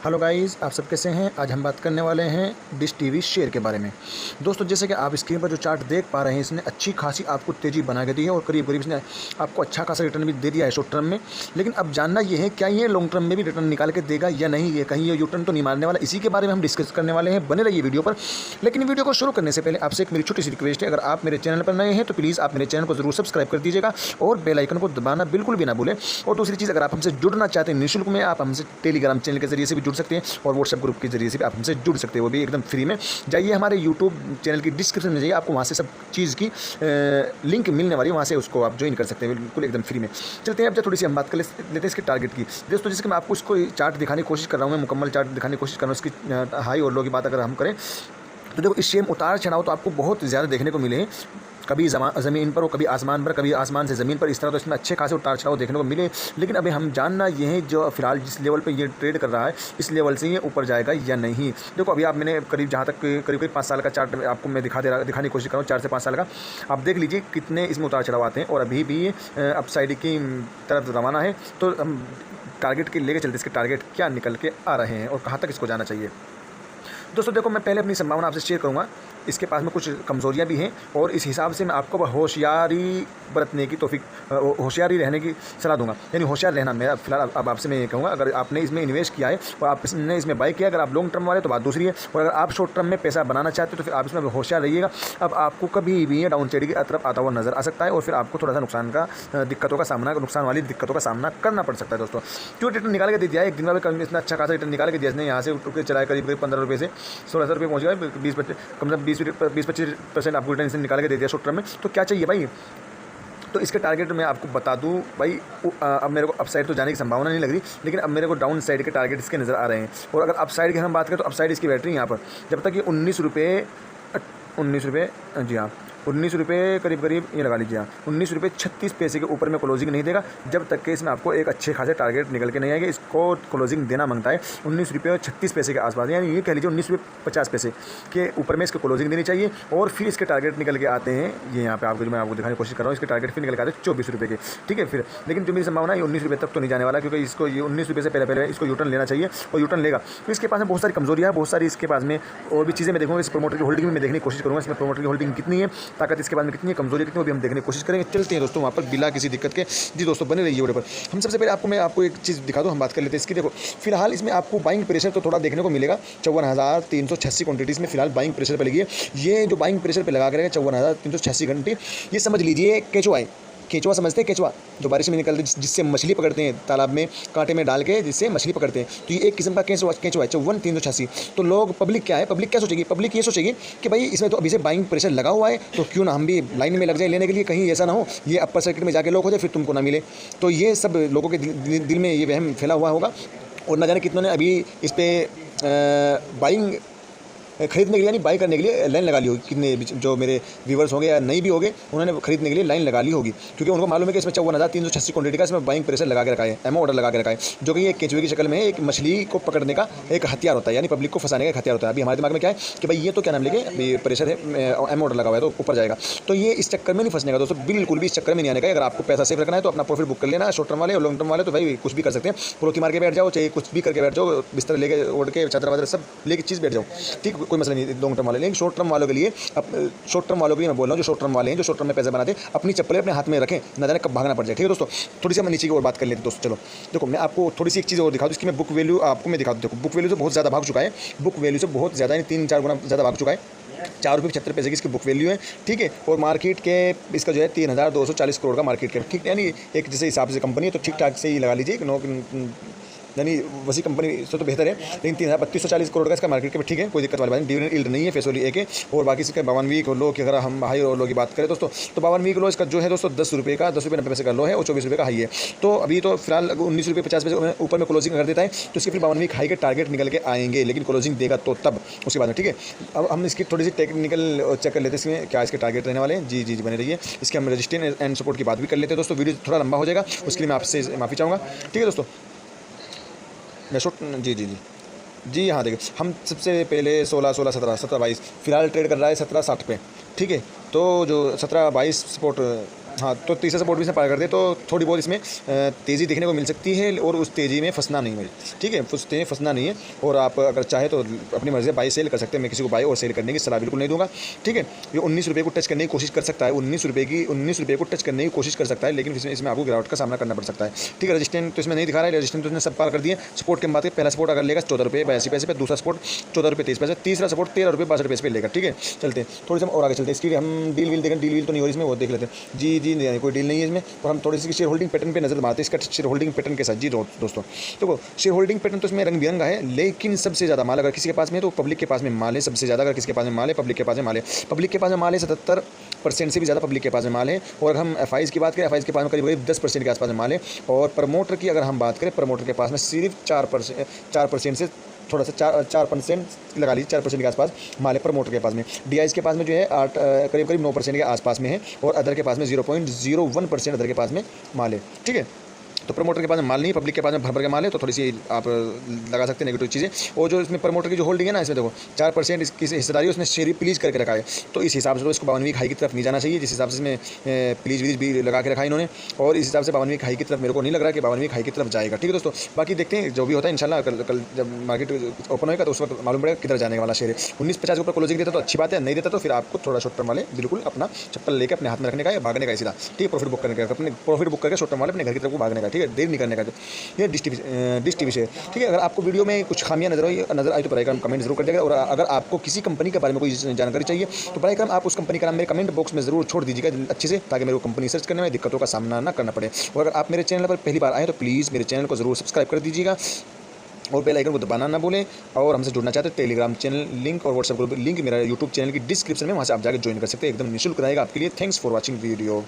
Hello guys, आप सब कैसे हैं। आज हम बात करने वाले हैं डिश टीवी शेयर के बारे में। दोस्तों, जैसे कि आप स्क्रीन पर जो चार्ट देख पा रहे हैं, इसने अच्छी खासी आपको तेज़ी बना के दी है और करीब करीब इसने आपको अच्छा खासा रिटर्न भी दे दिया है शॉर्ट टर्म में। लेकिन अब जानना ये है, क्या ये लॉन्ग टर्म में भी रिटर्न निकाल के देगा या नहीं, ये कहीं ये यू टर्न तो नहीं मारने वाला। इसी के बारे में हम डिस्कस करने वाले हैं। बने रहिए वीडियो पर। लेकिन वीडियो को शुरू करने से पहले आपसे एक मेरी छोटी सी रिक्वेस्ट है, अगर आप मेरे चैनल पर नए हैं तो प्लीज़ आप मेरे चैनल को जरूर सब्सक्राइब कर दीजिएगा और बेल आइकन को दबाना बिल्कुल भी ना भूलें। और दूसरी चीज़, अगर आप हमसे जुड़ना चाहते हैं निःशुल्क में, आप हमसे टेलीग्राम चैनल के जरिए से भी जुड़ सकते हैं और व्हाट्सएप ग्रुप के जरिए से भी आप हमसे जुड़ सकते हैं, वो भी एकदम फ्री में। जाइए हमारे यूट्यूब चैनल की डिस्क्रिप्शन में जाइए, आपको वहाँ से सब चीज़ की लिंक मिलने वाली है, वहाँ से उसको आप ज्वाइन कर सकते हैं बिल्कुल एकदम फ्री में। चलते हैं अब थोड़ी सी हम बात कर लेते हैं इसके टारगेट की। दोस्तों, जैसे कि मैं आपको इसको चार्ट दिखाने की कोशिश कर रहा हूँ, मैं मुकम्मल चार्ट दिखाने की कोशिश कर रहा हूँ। इसकी हाई और लो की बात अगर हम करें तो देखो, इस सेम उतार चढ़ाव तो आपको बहुत ज़्यादा देखने को मिले हैं। कभी ज़मीन पर और कभी आसमान पर, कभी आसमान से ज़मीन पर, इस तरह तो इसमें अच्छे खासे उतार चढ़ाव देखने को मिले। लेकिन अभी हम जानना ये है, जो फिलहाल जिस लेवल पे ये ट्रेड कर रहा है, इस लेवल से ये ऊपर जाएगा या नहीं। देखो, अभी मैंने करीब जहाँ तक करीब 5 साल का चार्ट आपको मैं दिखाने की कोशिश कर रहा हूँ, 4 से 5 साल का। आप देख लीजिए कितने इसमें उतार चढ़ाव आते हैं और अभी भी अपसाइड की तरफ रवाना है। तो हम टारगेट के लेके चलते, इसके टारगेट क्या निकल के आ रहे हैं और कहाँ तक इसको जाना चाहिए। दोस्तों देखो, मैं पहले अपनी संभावना आपसे शेयर करूंगा। इसके पास में कुछ कमज़ोरियां भी हैं और इस हिसाब से मैं आपको होशियारी बरतने की होशियारी रहने की सलाह दूंगा। यानी होशियार रहना मैं फिलहाल अब आपसे मैं ये कहूँगा, अगर आपने इसमें इन्वेस्ट किया है और आपने इसमें बाई किया, अगर आप लॉन्ग टर्म वाले तो बात दूसरी है, और अगर आप शॉर्ट टर्म में पैसा बनाना चाहते हो तो फिर आप इसमें होशियार रहिएगा। अब आपको कभी भी डाउन साइड की तरफ आता हुआ नजर आ सकता है और फिर आपको थोड़ा सा नुकसान वाली दिक्कतों का सामना करना पड़ सकता है। दोस्तों, क्यों रिटर्न निकाल के दे दिया है एक दिन में, इतना अच्छा खासा रिटर्न निकाल के दिया इसने। यहाँ से उठ के चलाया करीब 15 रुपये से 1600 रुपये पहुँच गया, 20-25 कम से कम 20-25% आपको रिटर्न इसने निकाल के दे दिया शॉर्ट टर्म में। तो क्या चाहिए भाई। तो इसके टारगेट मैं आपको बता दूं भाई, अब मेरे को अपसाइड तो जाने की संभावना नहीं लग रही, लेकिन अब मेरे को डाउन साइड के टारगेट इसके नज़र आ रहे हैं। और अगर अपसाइड की हम बात करें तो अपसाइड इसकी बैटरी यहाँ पर जब तक ये 19 रुपये, जी हाँ 19 रुपये करीब ये लगा लीजिए, 19 रुपये 36 पैसे के ऊपर में क्लोजिंग नहीं देगा जब तक कि इसमें आपको एक अच्छे खासे टारगेट निकल के नहीं आएगा। इसको क्लोजिंग देना मांगता है 19 रुपये और 36 पैसे के आसपास, यानी ये कह लीजिए 19 रुपये 50 पैसे के ऊपर में इसको क्लोजिंग देनी चाहिए। और फिर इसके टारगेट निकल के आते हैं, ये यहाँ पे आपको जो मैं आपको दिखाने की कोशिश कर रहा हूँ, इसके टारगेट फिर निकल के आते हैं 24 रुपये के। ठीक है फिर, लेकिन जो मेरी संभावना है 19 रुपये तक तो नहीं जाने वाला, क्योंकि इसको ये 19 रुपये से पहले इसको यूटर्न लेना चाहिए और यूटर्न लेगा। तो इसके पास में बहुत सारी कमजोरियाँ है, बहुत सारी इसके पास में और भी चीज़ें मैं देखूँगा। इस प्रोमोटर की होल्डिंग में मैं देखने की कोशिश करूँगा, इसमें प्रोमोटर की होल्डिंग कितनी है, ताकत इसके बाद में कितनी कमजोरी कितनी, वो भी हम देखने की कोशिश करेंगे। चलते हैं दोस्तों वहाँ पर बिना किसी दिक्कत के। जी दोस्तों, बने रहिए वीडियो पर। हम सबसे पहले मैं आपको एक चीज़ दिखा दूँ, हम बात कर लेते हैं इसकी। देखो, फिलहाल इसमें आपको बाइंग प्रेशर तो थोड़ा देखने को मिलेगा। 54,386 क्वांटिटीज में फिलहाल बाइंग प्रेशर पर लगी है। ये जो बाइंग प्रेशर पर लगा के रहेगा 54,386 घंटे, ये समझ लीजिए केचुआ समझते हैं, केचुआ जो बारिश में निकलते हैं, जिससे मछली पकड़ते हैं तालाब में कांटे में डाल के, जिससे मछली पकड़ते हैं। तो ये एक किस्म का केचुआ है 54,386। तो लोग पब्लिक क्या सोचेगी, पब्लिक ये सोचेगी कि भाई इसमें तो अभी से बाइंग प्रेशर लगा हुआ है, तो क्यों ना हम भी लाइन में लग जाए लेने के लिए, कहीं ऐसा ना हो ये अपर सर्किट में जाके लॉक हो जाए फिर तुमको ना मिले। तो ये सब लोगों के दिल में ये वहम फैला हुआ होगा और न जाने कितनों ने अभी इस पर बाइंग खरीदने के लिए, यानी बाई करने के लिए लाइन लगा ली होगी। कितने जो मेरे व्यूवर्स होंगे या नहीं भी होंगे, उन्होंने खरीदने के लिए लाइन लगा ली होगी, क्योंकि उनको मालूम है कि इसमें 54,386 क्वांटिटी का इसमें बाइंग प्रेशर लगा के रखा है, एमओ ऑर्डर लगा के रखा है, जो कि एक केचुए की शक्ल में एक मछली को पकड़ने का एक हथियार होता है, यानी पब्लिक को फंसाने का एक हथियार होता है। अभी हमारे दिमाग में क्या है कि भाई ये तो क्या नाम लेके अभी प्रेशर है, एमओ ऑर्डर लगा हुआ है तो ऊपर जाएगा। तो ये इस चक्कर में नहीं फंसने का दोस्तों, बिल्कुल भी इस चक्कर में नहीं आने का। अगर आपको पैसा सेफ रखना है तो अपना प्रॉफिट बुक कर लेना। शॉर्ट टर्म वाले और लॉन्ग टर्म वाले तो भाई कुछ भी कर सकते हैं, प्रोकी मार के बैठ जाओ, चाहे कुछ भी करके बैठ जाओ, बिस्तर लेके ओढ़ के चादर वादर सब लेके चीज़ बैठ जाओ, ठीक, कोई मसला नहीं लॉन्ग टर्म वाले। लेकिन शॉर्ट टर्म वालों के लिए मैं बोल रहा हूँ, जो शॉर्ट टर्म वाले हैं, जो शॉर्ट टर्म में पैसे बनाते हैं, अपनी चप्पलें अपने हाथ में रखें, न जाने कब भागना पड़ जाए। ठीक है दोस्तों, थोड़ी सी हम नीचे की और बात कर लेते हैं दोस्तों। चलो देखो, मैं आपको थोड़ी सी एक चीज़ और दिखा दूँ, इसकी मैं बुक वैल्यू आपको मैं दिखा दूँ। देखो, बुक वैल्यू से बहुत ज़्यादा भाग चुका है, बुक वैल्यू से बहुत ज़्यादा, यानी 3-4 गुना ज़्यादा भाग चुका है। 4 रुपये 75 पैसे की इसकी बुक वैल्यू है। ठीक है, और मार्केट के इसका जो है 3,240 करोड़ का मार्केट कैप। ठीक, यानी एक जैसे हिसाब से कंपनी है तो ठीक ठाक से ही लगा लीजिए, यानी वैसी कंपनी से तो बेहतर है। लेकिन 3,3240 करोड़ का इसका मार्केट कैप, ठीक है, कोई दिक्कत वाली बात नहीं। डिविडेंड यील्ड नहीं है, फेस वैल्यू एक है। और बाकी इसके 52 वीक और लो की अगर हम हाई और लो की बात करें दोस्तों, तो 52 वीक लो इसका जो है दोस्तों 10 रुपये 90 पैसे का लो है और 24 रुपये का हाई है। तो अभी तो फिलहाल 19 रुपये 50 पैसे ऊपर में क्लोजिंग कर देता है, तो इसके फिर 52 वीक हाई के टारगेट निकल के आएंगे, लेकिन क्लोजिंग देगा तो तब उसके बाद में। ठीक है, अब हम इसकी थोड़ी सी टेक्निकल चेक कर लेते हैं, इसमें क्या इसके टारगेट रहने वाले हैं। जी जी बने रहिए। इसके हम रेजिस्टेंस एंड सपोर्ट की बात भी कर लेते हैं दोस्तों। वीडियो थोड़ा लंबा हो जाएगा, उसके लिए मैं आपसे माफ़ी चाहूँगा। ठीक है दोस्तों, जी हाँ, देखिए हम सबसे पहले 16, 22 फिलहाल ट्रेड कर रहा है 1760 पे। ठीक है, तो जो 17-22 सपोर्ट हाँ, तो तीसरा सपोर्ट भी इसमें पार कर दे तो थोड़ी बहुत इसमें तेज़ी देखने को मिल सकती है और उस तेज़ी में फंसना नहीं है, ठीक है, उस तेज़ी में फंसना नहीं है। और आप अगर चाहे तो अपनी मर्ज़ी से बाई सेल कर सकते हैं। मैं किसी को बाई और सेल करने की सलाह बिल्कुल नहीं दूंगा, ठीक है। ये 19 रुपये को टच करने की कोशिश कर सकता है, 19 रुपये को टच करने की कोशिश कर सकता है, लेकिन इसमें आपको गिरावट का सामना करना पड़ सकता है, ठीक है। रजिस्टेंस तो इसमें नहीं दिखा रहा है, रजिस्टेंस तो इसने सब पार कर दिए। सपोर्ट की बात है, पहला सपोर्ट अगर लेगा 14 रुपये 82 पैसे पे, दूसरा सपोर्ट 14 रुपये 23 पैसे, तीसरा सपोर्ट 13 रुपये 62 पैसे पे लेगा, ठीक है। चलते हैं थोड़ी सी हम और आगे चलते हैं। इसकी हम डील वील देखें, डील वील तो नहीं हो रही इसमें, वो देख लेते हैं। जी नहीं, कोई डील नहीं है इसमें। और हम थोड़ी सी शेयर होल्डिंग पैटर्न पे नजर मारते हैं, इसका शेयर होल्डिंग पैटर्न के साथ। जी दोस्तों देखो, शेयर होल्डिंग पैटर्न तो इसमें रंग बिरंगा है, लेकिन सबसे ज़्यादा माल अगर किसी के पास में तो पब्लिक के पास में माल है सबसे ज़्यादा। अगर किसी के पास में माल है, पब्लिक के पास में माल है, पब्लिक के पास में माल है 77% से भी ज़्यादा पब्लिक के पास में माल है। और अगर हम FIs की बात करें, FIs के पास में करीब 10% के आसपास में माल है। और प्रमोटर की अगर हम बात करें, प्रमोटर के पास में सिर्फ 4% से थोड़ा सा 4% लगा लीजिए, 4% के आसपास माल है प्रमोटर के पास में। DIs के पास में जो है करीब 9% के आसपास में है। और अदर के पास में 0.01% अदर के पास में माल है, ठीक है। तो प्रमोटर के पास में माल नहीं, पब्लिक के पास में भर भर के माल है, तो थोड़ी सी आप लगा सकते हैं नेगेटिव चीज़ें। और जो इसमें प्रमोटर की जो होल्डिंग है ना, इसमें देखो 4% इसकी हिस्सेदारी उसने शेयर प्लीज करके रखा है, तो इस हिसाब से तो इसको 52वीं खाई की तरफ नहीं जाना चाहिए, जिस हिसाब से इसमें प्लीज वीज भी लगा के रखा है इन्होंने। और इस हिसाब से 52वीं खाई की तरफ मेरे को नहीं लग रहा कि 52वीं खाई की तरफ जाएगा, ठीक है दोस्तों। बाकी देखते हैं जो भी होता है इंशाल्लाह। कल जब मार्केट ओपन होगा तो उस वक्त मालूम पड़ेगा किधर जाने वाला शेयर है। 19.50 के ऊपर क्लोजिंग देता तो अच्छी बात है, नहीं देता तो फिर आपको थोड़ा शॉर्ट टर्म वाले बिल्कुल अपना चप्पल लेकर अपने हाथ में रखने का या भागने का सीधा, ठीक है। प्रॉफिट बुक करने का, अपने प्रॉफिट बुक करके शॉर्ट टर्म वाले अपने घर की तरफ भागने का, ठीक है, देर नहीं करने का। ये डिश टीवी से, ठीक है। अगर आपको वीडियो में कुछ खामियां नजर आई तो बराए करम कमेंट जरूर कर देगा। और अगर आपको किसी कंपनी के बारे में कोई जानकारी चाहिए तो बराए करम आप उस कंपनी का नाम मेरे कमेंट बॉक्स में जरूर छोड़ दीजिएगा अच्छे से, ताकि मेरे को कंपनी सर्च करने में दिक्कतों का सामना ना करना पड़े। और अगर आप मेरे चैनल पर पहली बार आए तो प्लीज़ मेरे चैनल को जरूर सब्सक्राइब कर दीजिएगा और बेल आइकन को दबाना ना भूलें। और हमसे जुड़ना चाहते हैं, टेलीग्राम चैनल लिंक और व्हाट्सएप ग्रुप लिंक मेरा यूट्यूब चैनल की डिस्क्रिप्शन में, वहाँ से आप जाकर ज्वाइन कर सकते हैं, एकदम निःशुल्क रहेगा आपके लिए। Thanks for watching video.